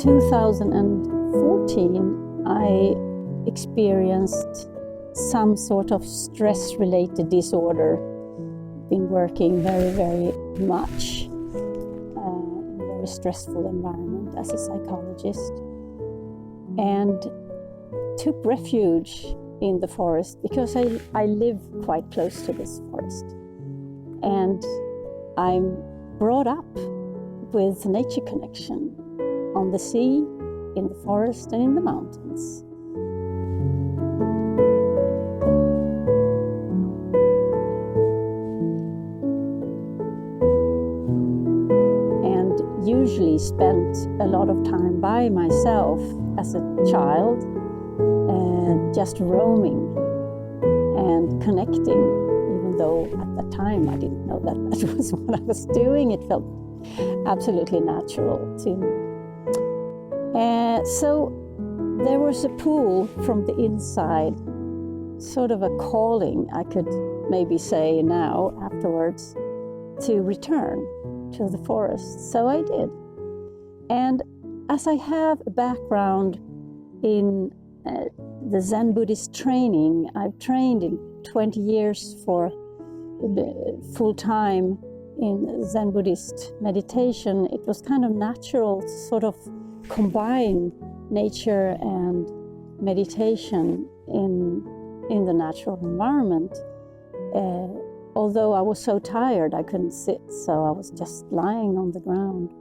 2014, I experienced some sort of stress-related disorder. Been working very, very much in a very stressful environment as a psychologist, and took refuge in the forest because I live quite close to this forest. And I'm brought up with nature connection on the sea, in the forest, and in the mountains. And usually spent a lot of time by myself as a child, just roaming and connecting, even though at that time I didn't know that that was what I was doing. It felt absolutely natural to me. So there was a pull from the inside, sort of a calling, I could maybe say now afterwards, to return to the forest. So I did. And as I have a background in the Zen Buddhist training, I've trained in 20 years for full time in Zen Buddhist meditation. It was kind of natural to sort of combine nature and meditation in the natural environment. Although I was so tired I couldn't sit, so I was just lying on the ground.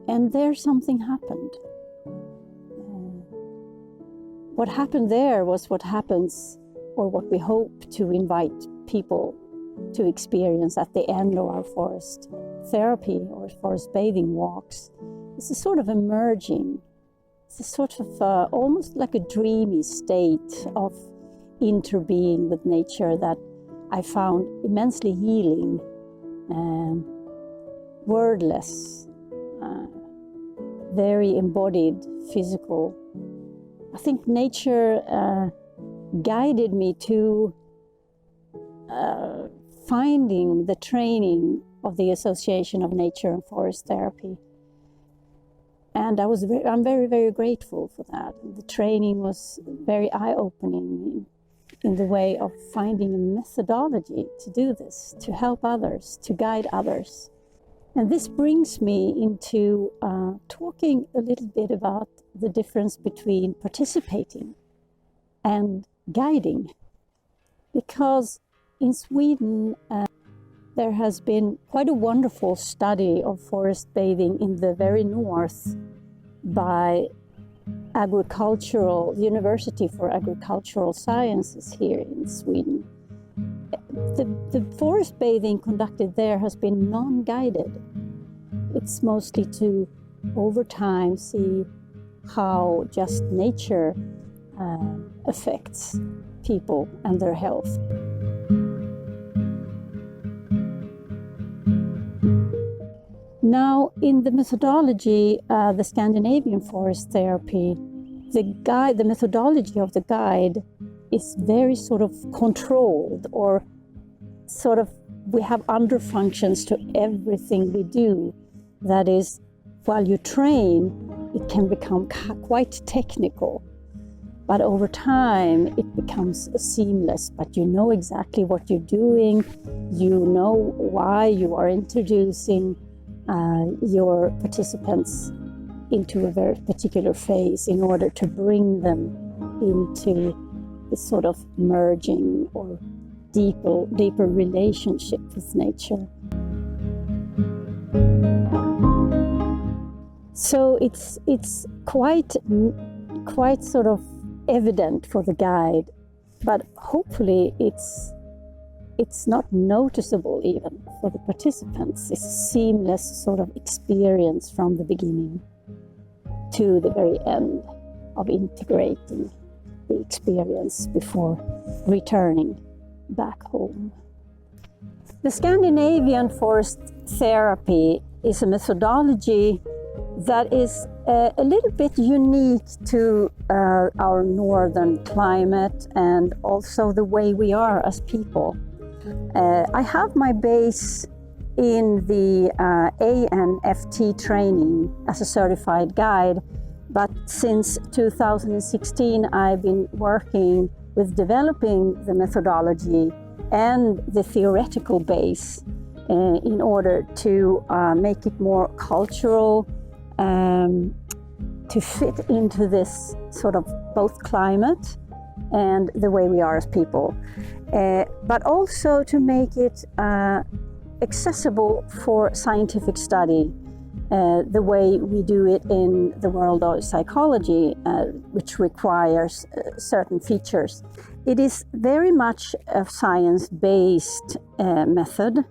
And there something happened. What happened there was what happens, or what we hope to invite people to experience at the end of our forest therapy or forest bathing walks. It's a sort of emerging, it's a sort of almost like a dreamy state of interbeing with nature that I found immensely healing, wordless, very embodied, physical. I think nature guided me to finding the training of the Association of Nature and Forest Therapy. And I'm very, very grateful for that. The training was very eye-opening in the way of finding a methodology to do this, to help others, to guide others. And this brings me into talking a little bit about the difference between participating and guiding. Because in Sweden, there has been quite a wonderful study of forest bathing in the very north by the University for Agricultural Sciences here in Sweden. The forest bathing conducted there has been non-guided. It's mostly to, over time, see how just nature affects people and their health. Now, in the methodology, the Scandinavian forest therapy, the methodology of the guide is very sort of controlled, or sort of we have underfunctions to everything we do. That is, while you train, it can become quite technical, but over time it becomes seamless. But you know exactly what you're doing, you know why you are introducing your participants into a very particular phase in order to bring them into this sort of merging or deeper relationship with nature. So it's quite sort of evident for the guide, but hopefully it's not noticeable even for the participants. It's a seamless sort of experience from the beginning to the very end of integrating the experience before returning back home. The Scandinavian forest therapy is a methodology that is a little bit unique to our northern climate and also the way we are as people. I have my base in the ANFT training as a certified guide, but since 2016 I've been working with developing the methodology and the theoretical base in order to make it more cultural, to fit into this sort of both climate and the way we are as people, but also to make it accessible for scientific study, the way we do it in the world of psychology, which requires certain features. It is very much a science-based method,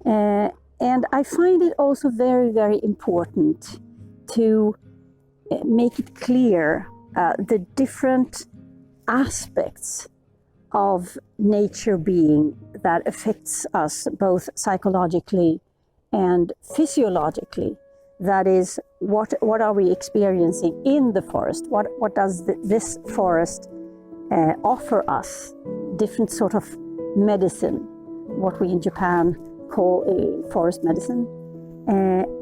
and I find it also very, very important to make it clear the different aspects of nature being that affects us both psychologically and physiologically. That is, what are we experiencing in the forest? What does this forest offer us? Different sort of medicine, what we in Japan call forest medicine,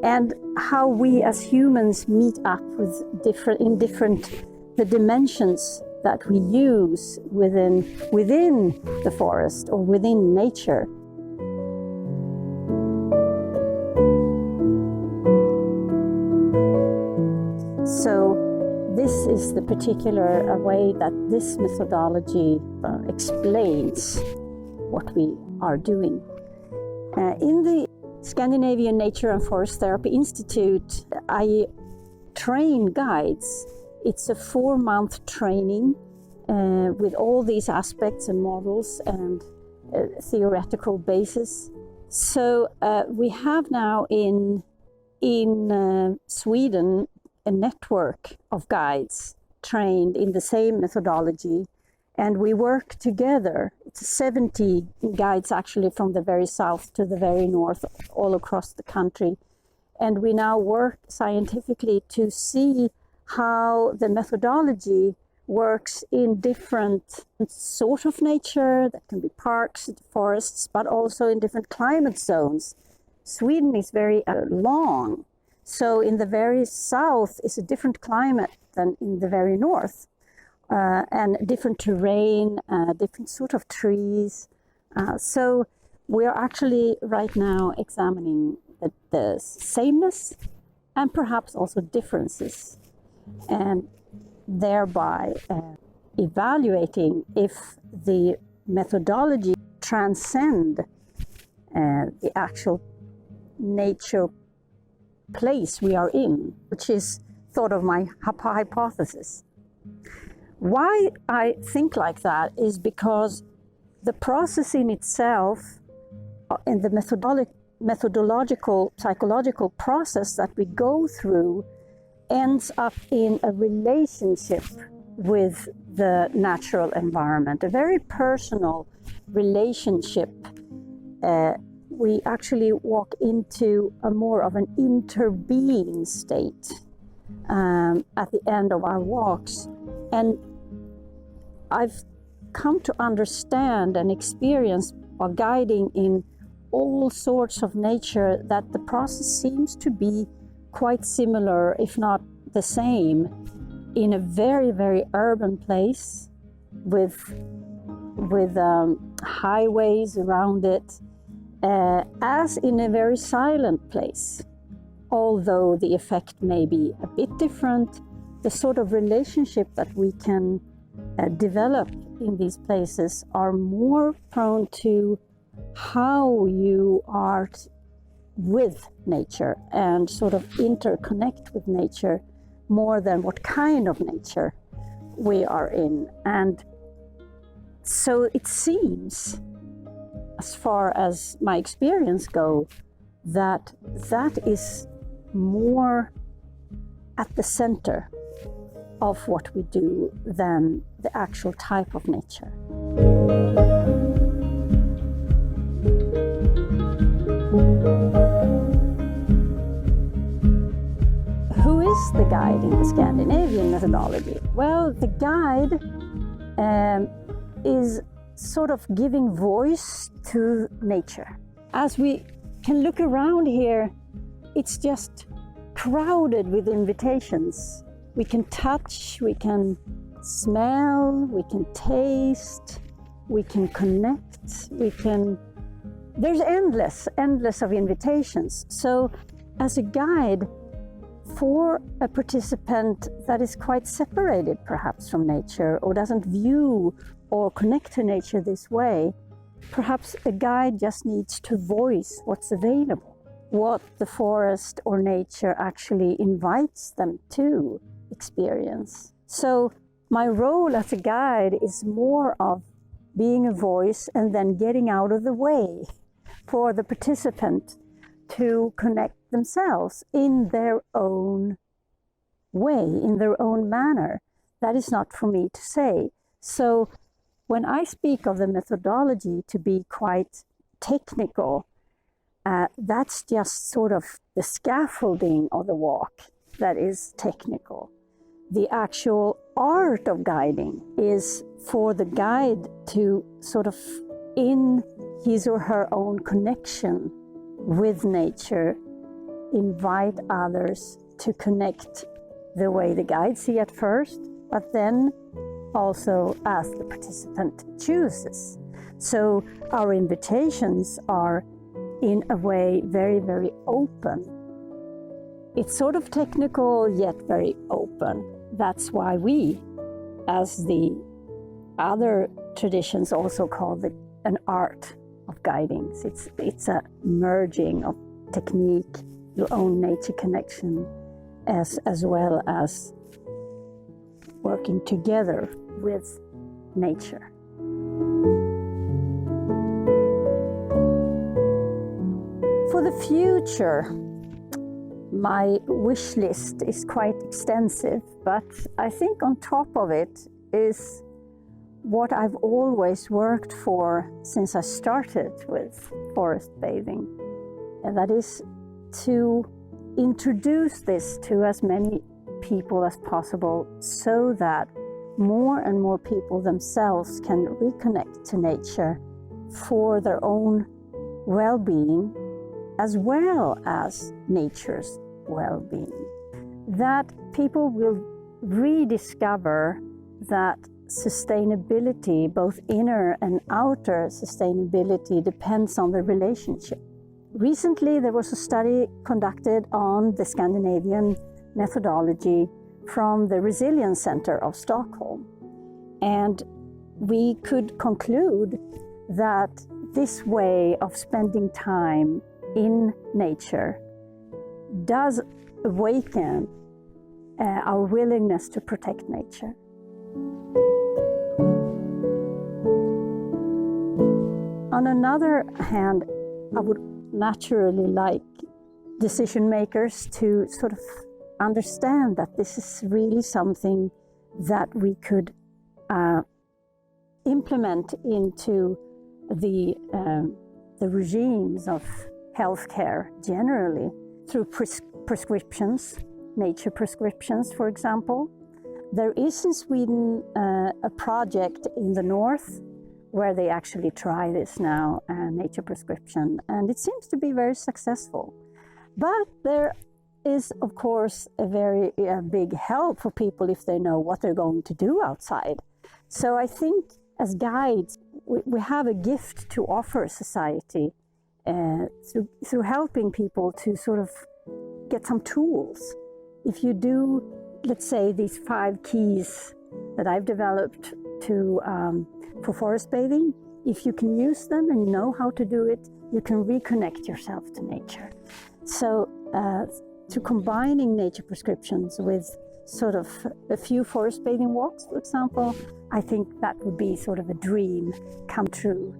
and how we as humans meet up with the dimensions that we use within the forest or within nature. So this is the particular way that this methodology explains what we are doing. In the Scandinavian Nature and Forest Therapy Institute, I train guides. It's a 4-month training with all these aspects and models and theoretical basis. So we have now in Sweden a network of guides trained in the same methodology, and we work together. It's 70 guides actually from the very south to the very north, all across the country. And we now work scientifically to see how the methodology works in different sort of nature, that can be parks, forests, but also in different climate zones. Sweden is very long, so in the very south is a different climate than in the very north, and different terrain, different sort of trees. So we are actually right now examining the sameness and perhaps also differences, and thereby evaluating if the methodology transcend the actual nature place we are in, which is sort of my hypothesis. Why I think like that is because the process in itself, in the methodological, psychological process that we go through, ends up in a relationship with the natural environment, a very personal relationship. We actually walk into a more of an interbeing state at the end of our walks. And I've come to understand and experience while guiding in all sorts of nature that the process seems to be quite similar, if not the same, in a very, very urban place with highways around it, as in a very silent place. Although the effect may be a bit different, the sort of relationship that we can develop in these places are more prone to how you are with nature and sort of interconnect with nature more than what kind of nature we are in. And so it seems, as far as my experience go, that is more at the center of what we do than the actual type of nature. Who is the guide in the Scandinavian methodology? Well, the guide is sort of giving voice to nature. As we can look around here, it's just crowded with invitations. We can touch, we can smell, we can taste, we can connect, there's endless of invitations. So as a guide, for a participant that is quite separated perhaps from nature or doesn't view or connect to nature this way, perhaps a guide just needs to voice what's available, what the forest or nature actually invites them to experience. So my role as a guide is more of being a voice and then getting out of the way for the participant to connect themselves in their own way, in their own manner. That is not for me to say. So when I speak of the methodology to be quite technical, that's just sort of the scaffolding of the walk that is technical. The actual art of guiding is for the guide to sort of, in his or her own connection with nature, invite others to connect the way the guide sees at first, but then also as the participant chooses. So our invitations are in a way very, very open. It's sort of technical yet very open. That's why we, as the other traditions also call it an art of guiding. It's a merging of technique, your own nature connection, as well as working together with nature. For the future, my wish list is quite extensive, but I think on top of it is what I've always worked for since I started with forest bathing, and that is to introduce this to as many people as possible so that more and more people themselves can reconnect to nature for their own well-being as well as nature's well-being. That people will rediscover that sustainability, both inner and outer sustainability, depends on the relationship. Recently, there was a study conducted on the Scandinavian methodology from the Resilience Center of Stockholm. And we could conclude that this way of spending time in nature does awaken our willingness to protect nature. On another hand, I would naturally like decision makers to sort of understand that this is really something that we could implement into the regimes of healthcare generally through prescriptions, nature prescriptions, for example. There is in Sweden a project in the north where they actually try this now, nature prescription, and it seems to be very successful. But there is, of course, a very big help for people if they know what they're going to do outside. So I think as guides, we have a gift to offer society through helping people to sort of get some tools. If you do, let's say, these 5 keys that I've developed for forest bathing, if you can use them and know how to do it, you can reconnect yourself to nature. So to combining nature prescriptions with sort of a few forest bathing walks, for example, I think that would be sort of a dream come true